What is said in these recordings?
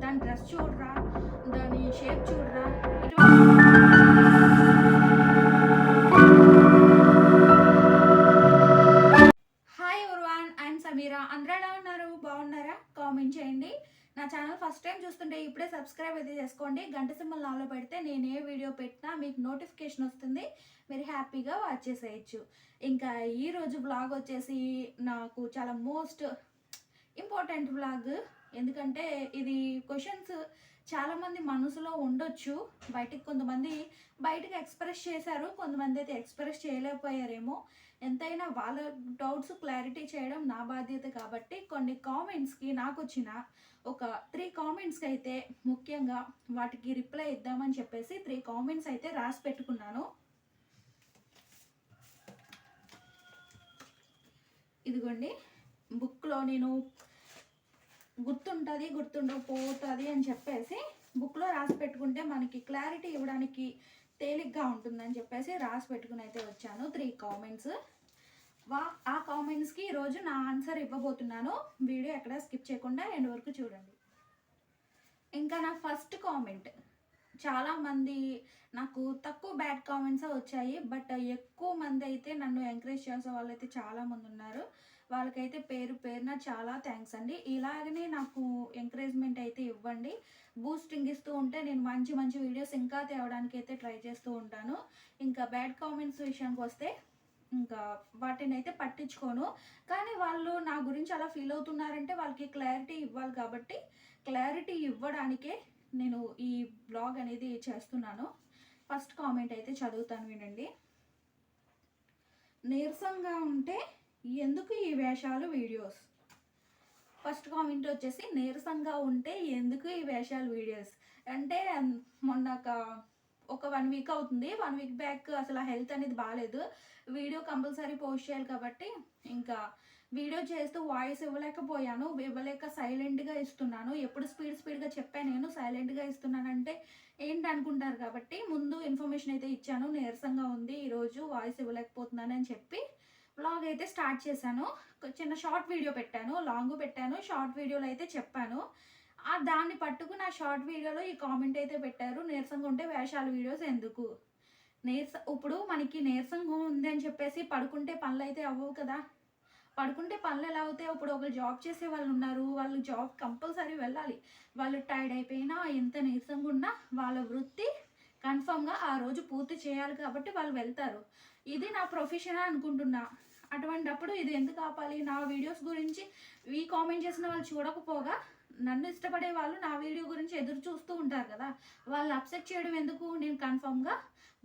దాని డ్రెస్ చూడరా, దాని షేప్ చూడరా, హాయ్ ఎవ్రీవన్, ఐఎమ్ సమీరా. అందరూ ఎలా ఉన్నారు? బాగున్నారా? కామెంట్ చేయండి. నా ఛానల్ ఫస్ట్ టైం చూస్తుంటే ఇప్పుడే సబ్స్క్రైబ్ అయితే చేసుకోండి. గంట సింబల్ ఆన్లో పెడితే నేను ఏ వీడియో పెట్టినా మీకు నోటిఫికేషన్ వస్తుంది. మీరు హ్యాపీగా వాచ్ చేసేయచ్చు. ఇంకా ఈరోజు బ్లాగ్ వచ్చేసి నాకు చాలా మోస్ట్ ఇంపార్టెంట్ బ్లాగ్. ఎందుకంటే ఇది క్వశ్చన్స్ చాలామంది మనసులో ఉండొచ్చు. కొంతమంది బయటకు ఎక్స్ప్రెస్ చేశారు, కొంతమంది అయితే ఎక్స్ప్రెస్ చేయలేకపోయారేమో. ఎంతైనా వాళ్ళ డౌట్స్ క్లారిటీ చేయడం నా బాధ్యత. కాబట్టి కొన్ని కామెంట్స్కి నాకు వచ్చిన ఒక 3 కామెంట్స్కి అయితే ముఖ్యంగా వాటికి రిప్లై ఇద్దామని చెప్పేసి 3 కామెంట్స్ అయితే రాసి పెట్టుకున్నాను. ఇదిగోండి, బుక్లో నేను గుర్తుండకపోతుంది అని చెప్పేసి బుక్లో రాసి పెట్టుకుంటే మనకి క్లారిటీ ఇవ్వడానికి తేలిగ్గా ఉంటుందని చెప్పేసి రాసి పెట్టుకుని అయితే వచ్చాను. 3 కామెంట్స్. ఆ కామెంట్స్కి ఈరోజు నా ఆన్సర్ ఇవ్వబోతున్నాను. వీడియో ఎక్కడ స్కిప్ చేయకుండా ఎండ్ వరకు చూడండి. ఇంకా నా ఫస్ట్ కామెంట్, చాలామంది నాకు తక్కువ బ్యాడ్ కామెంట్స్ వచ్చాయి, బట్ ఎక్కువ మంది అయితే నన్ను ఎంకరేజ్ చేసే వాళ్ళు అయితే చాలామంది ఉన్నారు. వాళ్ళకైతే పేరున చాలా థ్యాంక్స్ అండి. ఇలాగనే నాకు ఎంకరేజ్మెంట్ అయితే ఇవ్వండి. బూస్టింగ్ ఇస్తూ ఉంటే నేను మంచి మంచి వీడియోస్ ఇంకా తేవడానికి అయితే ట్రై చేస్తూ ఉంటాను. ఇంకా బ్యాడ్ కామెంట్స్ విషయానికి వస్తే ఇంకా వాటిని అయితే పట్టించుకోను. కానీ వాళ్ళు నా గురించి అలా ఫీల్ అవుతున్నారంటే వాళ్ళకి క్లారిటీ ఇవ్వాలి. కాబట్టి క్లారిటీ ఇవ్వడానికే నేను ఈ బ్లాగ్ అనేది చేస్తున్నాను. ఫస్ట్ కామెంట్ అయితే చదువుతాను, వినండి. నీరసంగా ఉంటే ఎందుకు ఈ వేషాలు వీడియోస్? ఫస్ట్ కామెంట్ వచ్చేసి నీరసంగా ఉంటే ఎందుకు ఈ వేషాలు వీడియోస్ అంటే, మొన్న ఒక 1 వీక్ అవుతుంది. 1 వీక్ బ్యాక్ అసలు హెల్త్ అనేది బాగాలేదు. వీడియో కంపల్సరీ పోస్ట్ చేయాలి కాబట్టి ఇంకా వీడియో చేస్తూ వాయిస్ ఇవ్వలేక సైలెంట్గా ఇస్తున్నాను. ఎప్పుడు స్పీడ్గా చెప్పాను, నేను సైలెంట్గా ఇస్తున్నానంటే ఏంటి అనుకుంటారు. కాబట్టి ముందు ఇన్ఫర్మేషన్ అయితే ఇచ్చాను. నీరసంగా ఉంది, ఈరోజు వాయిస్ ఇవ్వలేకపోతున్నాను అని చెప్పి వ్లాగ్ అయితే స్టార్ట్ చేశాను. చిన్న షార్ట్ వీడియో పెట్టాను, లాంగ్ పెట్టాను. షార్ట్ వీడియోలో అయితే చెప్పాను. దాన్ని పట్టుకుని ఆ షార్ట్ వీడియోలో ఈ కామెంట్ అయితే పెట్టారు, నీరసంగా ఉంటే వేషాల వీడియోస్ ఎందుకు? ఇప్పుడు మనకి నీరసంగా ఉంది అని చెప్పేసి పడుకుంటే పనులు అయితే అవ్వవు కదా. పడుకుంటే పనులు ఎలా అవుతాయి? ఇప్పుడు ఒకరు జాబ్ చేసే వాళ్ళు ఉన్నారు, వాళ్ళు జాబ్ కంపల్సరీ వెళ్ళాలి. వాళ్ళు టైర్డ్ అయిపోయినా, ఎంత నీరసంగా ఉన్నా వాళ్ళ వృత్తి కన్ఫర్మ్గా ఆ రోజు పూర్తి చేయాలి కాబట్టి వాళ్ళు వెళ్తారు. ఇది నా ప్రొఫెషన్ అనుకుంటున్నా. అటువంటప్పుడు ఇది ఎందుకు ఆపాలి? నా వీడియోస్ గురించి ఈ కామెంట్ చేసిన వాళ్ళు చూడకపోగా నన్ను ఇష్టపడే వాళ్ళు నా వీడియో గురించి ఎదురు చూస్తూ ఉంటారు కదా. వాళ్ళు అప్సెట్ చేయడం ఎందుకు? నేను కన్ఫర్మ్గా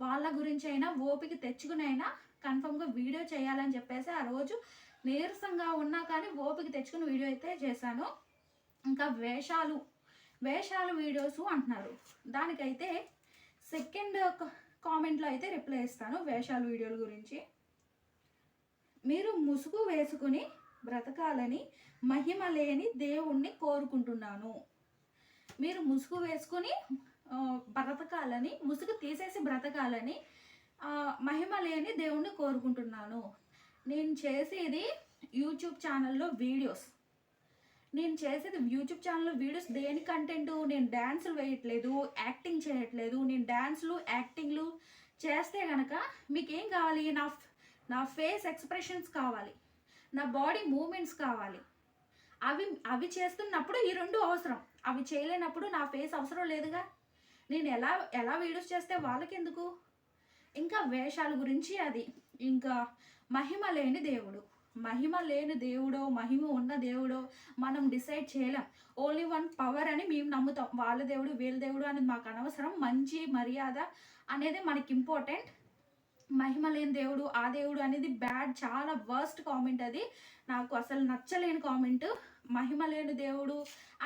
వాళ్ళ గురించి అయినా ఓపిక తెచ్చుకునైనా కన్ఫర్మ్గా వీడియో చేయాలని చెప్పేసి ఆ రోజు నీరసంగా ఉన్నా కానీ ఓపిక తెచ్చుకుని వీడియో అయితే చేశాను. ఇంకా వేషాలు వీడియోస్ అంటున్నారు. దానికైతే సెకండ్ కామెంట్లో అయితే రిప్లై ఇస్తాను. వేషాల వీడియోల గురించి, మీరు ముసుగు వేసుకుని బ్రతకాలని మహిమ లేని దేవుణ్ణి కోరుకుంటున్నాను. మీరు ముసుగు వేసుకుని బ్రతకాలని, ముసుగు తీసేసి బ్రతకాలని మహిమ లేని దేవుణ్ణి కోరుకుంటున్నాను. నేను చేసేది యూట్యూబ్ ఛానల్లో వీడియోస్. దేని కంటెంట్? నేను డ్యాన్సులు వేయట్లేదు, యాక్టింగ్ చేయట్లేదు. నేను డ్యాన్సులు యాక్టింగ్లు చేస్తే కనుక మీకేం కావాలి? నా ఫేస్ ఎక్స్ప్రెషన్స్ కావాలి, నా బాడీ మూమెంట్స్ కావాలి. అవి చేస్తున్నప్పుడు ఈ 2 అవసరం. అవి చేయలేనప్పుడు నా ఫేస్ అవసరం లేదుగా. నేను ఎలా వీడియోస్ చేస్తే వాళ్ళకెందుకు? ఇంకా వేషాల గురించి అది. ఇంకా మహిమ లేని దేవుడో మహిమ ఉన్న దేవుడో మనం డిసైడ్ చేయలేం. ఓన్లీ వన్ పవర్ అని మేము నమ్ముతాం. వాళ్ళ దేవుడు వీళ్ళ దేవుడు అనేది మాకు అనవసరం. మంచి మర్యాద అనేది మనకి ఇంపార్టెంట్. మహిమ లేని దేవుడు, ఆ దేవుడు అనేది బ్యాడ్, చాలా వర్స్ట్ కామెంట్. అది నాకు అసలు నచ్చలేని కామెంట్. మహిమ లేని దేవుడు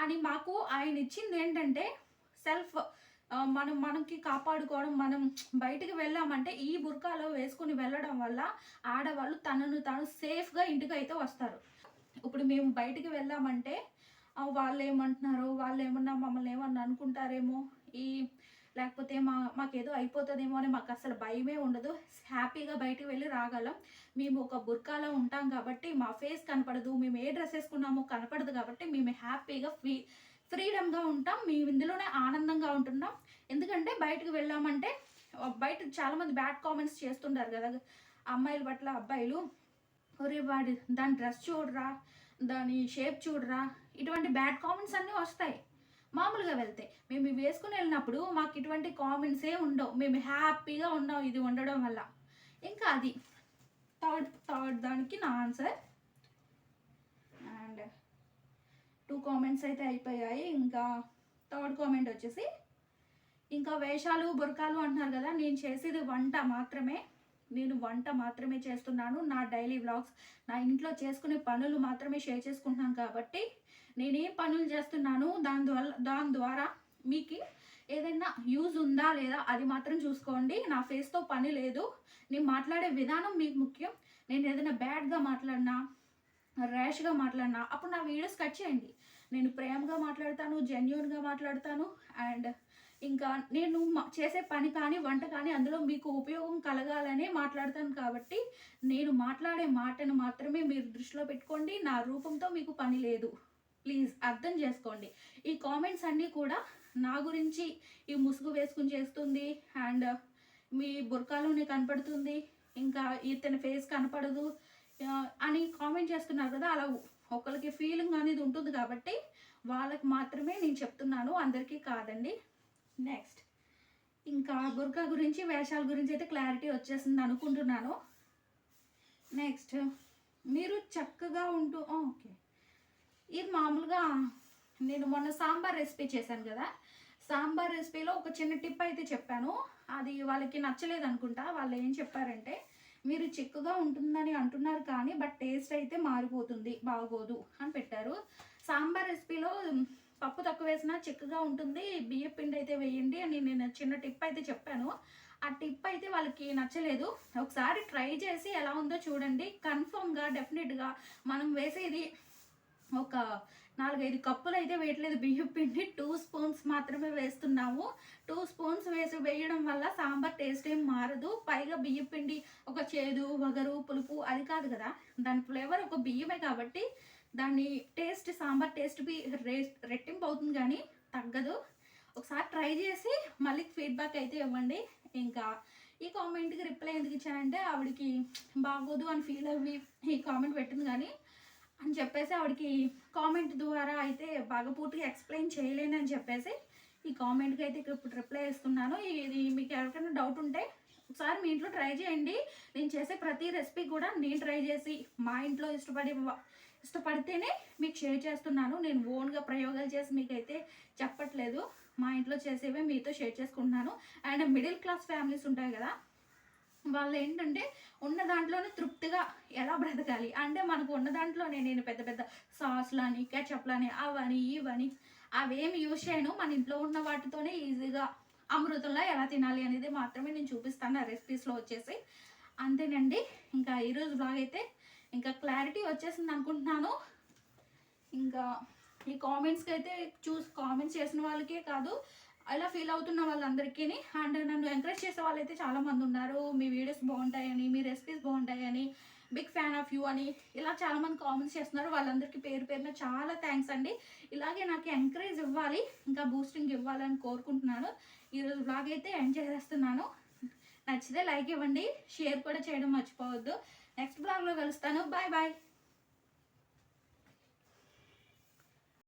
అని మాకు ఆయన ఇచ్చింది ఏంటంటే సెల్ఫ్, మనకి కాపాడుకోవడం. మనం బయటికి వెళ్ళామంటే ఈ బుర్కాలో వేసుకుని వెళ్ళడం వల్ల ఆడవాళ్ళు తనను తాను సేఫ్గా ఇంటికి అయితే వస్తారు. ఇప్పుడు మేము బయటికి వెళ్ళామంటే వాళ్ళు ఏమన్నా మమ్మల్ని ఏమన్నా అనుకుంటారేమో, లేకపోతే మాకేదో అయిపోతుందేమో అని మాకు అసలు భయమే ఉండదు. హ్యాపీగా బయటికి వెళ్ళి రాగలం. మేము ఒక బుర్కాలో ఉంటాం కాబట్టి మా ఫేస్ కనపడదు, మేము ఏ డ్రెస్ వేసుకున్నామో కనపడదు కాబట్టి మేము హ్యాపీగా ఫ్రీడమ్గా ఉంటాం, మేము ఇందులోనే ఆనందంగా ఉంటున్నాం. ఎందుకంటే బయటకు వెళ్ళామంటే బయట చాలామంది బ్యాడ్ కామెంట్స్ చేస్తుంటారు కదా అమ్మాయిల పట్ల అబ్బాయిలు. ఒరే వాడి దాని డ్రెస్ చూడరా, దాని షేప్ చూడరా, ఇటువంటి బ్యాడ్ కామెంట్స్ అన్నీ వస్తాయి. మామూలుగా వెళ్తే మేము ఇవి వేసుకుని వెళ్ళినప్పుడు మాకు ఇటువంటి కామెంట్సే ఉండవు, మేము హ్యాపీగా ఉన్నాం ఇది ఉండడం వల్ల. ఇంకా అది థర్డ్ దానికి నా ఆన్సర్. అండ్ 2 కామెంట్స్ అయితే అయిపోయాయి. ఇంకా థర్డ్ కామెంట్ వచ్చేసి, ఇంకా వేషాలు బురకాలు అంటున్నారు కదా, నేను చేసేది వంట మాత్రమే, నేను వంట మాత్రమే చేస్తున్నాను. నా డైలీ వ్లాగ్స్, నా ఇంట్లో చేసుకునే పనులు మాత్రమే షేర్ చేసుకుంటున్నాను. కాబట్టి నేనేం పనులు చేస్తున్నాను దాని ద్వారా మీకు ఏదైనా యూజ్ ఉందా లేదా అది మాత్రం చూసుకోండి. నా ఫేస్తో పని లేదు. నేను మాట్లాడే విధానం మీకు ముఖ్యం. నేను ఏదైనా బ్యాడ్గా మాట్లాడినా, ర్యాష్గా మాట్లాడినా అప్పుడు నా వీడియోస్ కట్ చేయండి. నేను ప్రేమగా మాట్లాడతాను, జెన్యూన్గా మాట్లాడతాను. అండ్ ఇంకా నేను చేసే పని కానీ వంట కానీ అందులో మీకు ఉపయోగం కలగాలనే మాట్లాడతాను. కాబట్టి నేను మాట్లాడే మాటను మాత్రమే మీరు దృష్టిలో పెట్టుకోండి. నా రూపంతో మీకు పని లేదు, ప్లీజ్ అర్థం చేసుకోండి. ఈ కామెంట్స్ అన్నీ కూడా నా గురించి, ఈ ముసుగు వేసుకుని చేస్తుంది అండ్ మీ బుర్కాలోనే కనపడుతుంది, ఇంకా ఇతని ఫేస్ కనపడదు అని కామెంట్ చేస్తున్నారు కదా, అలా ఒకరికి ఫీలింగ్ అనేది ఉంటుంది. కాబట్టి వాళ్ళకి మాత్రమే నేను చెప్తున్నాను, అందరికీ కాదండి. నెక్స్ట్, ఇంకా బుర్కా గురించి, వేషాల గురించి అయితే క్లారిటీ వచ్చేసింది అనుకుంటున్నాను. నెక్స్ట్, మీరు చక్కగా ఉంటూ ఓకే, ఇది మామూలుగా నేను మొన్న సాంబార్ రెసిపీ చేశాను కదా, సాంబార్ రెసిపీలో ఒక చిన్న టిప్ అయితే చెప్పాను. అది వాళ్ళకి నచ్చలేదు అనుకుంటా. వాళ్ళు ఏం చెప్పారంటే, మీరు చిక్కగా ఉంటుందని అంటున్నారు కానీ బట్ టేస్ట్ అయితే మారిపోతుంది, బాగోదు అని పెట్టారు. సాంబార్ రెసిపీలో పప్పు తక్కువ వేసినా చిక్కగా ఉంటుంది, బియ్య పిండి అయితే వేయండి అని నేను చిన్న టిప్ అయితే చెప్పాను. ఆ టిప్ అయితే వాళ్ళకి నచ్చలేదు. ఒకసారి ట్రై చేసి ఎలా ఉందో చూడండి. కన్ఫర్మ్గా డెఫినెట్గా మనం వేసేది ఒక 4-5 కప్పులు అయితే వేయట్లేదు బియ్య పిండి, 2 స్పూన్స్ మాత్రమే వేస్తున్నాము. 2 స్పూన్స్ వేయడం వల్ల సాంబార్ టేస్ట్ ఏం మారదు. పైగా బియ్య పిండి ఒక చేదు, వగరు, పులుపు అది కాదు కదా, దాని ఫ్లేవర్ ఒక బియ్యమే కాబట్టి దాని టేస్ట్, సాంబార్ టేస్ట్ రెట్టింపు అవుతుంది కానీ తగ్గదు. ఒకసారి ట్రై చేసి మళ్ళీ ఫీడ్బ్యాక్ అయితే ఇవ్వండి. ఇంకా ఈ కామెంట్కి రిప్లై ఎందుకు ఇచ్చానంటే, ఆవిడకి బాగోదు అని ఫీల్ అవ్వి ఈ కామెంట్ పెట్టింది కానీ అని చెప్పేసి ఆవిడకి కామెంట్ ద్వారా అయితే బాగా పూర్తిగా ఎక్స్ప్లెయిన్ చేయలేనని చెప్పేసి ఈ కామెంట్కి అయితే ఇప్పుడు రిప్లై ఇస్తున్నాను. ఇది మీకు ఎవరికైనా డౌట్ ఉంటే ఒకసారి మీ ఇంట్లో ట్రై చేయండి. నేను చేసే ప్రతి రెసిపీ కూడా నేను ట్రై చేసి మా ఇంట్లో ఇష్టపడితేనే మీకు షేర్ చేస్తున్నాను. నేను ఓన్గా ప్రయోగాలు చేసి మీకైతే చెప్పట్లేదు. మా ఇంట్లో చేసేవే మీతో షేర్ చేసుకుంటున్నాను. అండ్ మిడిల్ క్లాస్ ఫ్యామిలీస్ ఉంటాయి కదా, వాళ్ళు ఏంటంటే ఉన్న దాంట్లోనే తృప్తిగా ఎలా బ్రతకాలి అంటే, మనకు ఉన్న దాంట్లోనే నేను పెద్ద పెద్ద సాస్లని, కెచప్లని, అవని ఇవని అవేమి యూజ్ చేయను. మన ఇంట్లో ఉన్న వాటితోనే ఈజీగా అమృతంలో ఎలా తినాలి అనేది మాత్రమే నేను చూపిస్తాను ఆ రెసిపీస్లో వచ్చేసి. అంతేనండి. ఇంకా ఈరోజు బ్లాగ్ అయితే ఇంకా క్లారిటీ వచ్చేసింది అనుకుంటున్నాను. ఇంకా ఈ కామెంట్స్కి అయితే కామెంట్స్ చేసిన వాళ్ళకే కాదు, అలా ఫీల్ అవుతున్న వాళ్ళందరికీ అండ్ నన్ను ఎంకరేజ్ చేసే వాళ్ళైతే చాలామంది ఉన్నారు. మీ వీడియోస్ బాగుంటాయని, మీ రెసిపీస్ బాగుంటాయని, బిగ్ ఫ్యాన్ ఆఫ్ యూ అని ఇలా చాలామంది కామెంట్స్ చేస్తున్నారు. వాళ్ళందరికీ పేరు పేరున చాలా థ్యాంక్స్ అండి. ఇలాగే నాకు ఎంకరేజ్ ఇవ్వాలి, ఇంకా బూస్టింగ్ ఇవ్వాలని కోరుకుంటున్నాను. ఈరోజు బ్లాగ్ అయితే ఎంజాయ్ చేస్తున్నాను. నచ్చితే లైక్ ఇవ్వండి, షేర్ కూడా చేయడం మర్చిపోవద్దు. నెక్స్ట్ బ్లాగ్లో కలుస్తాను. Bye bye.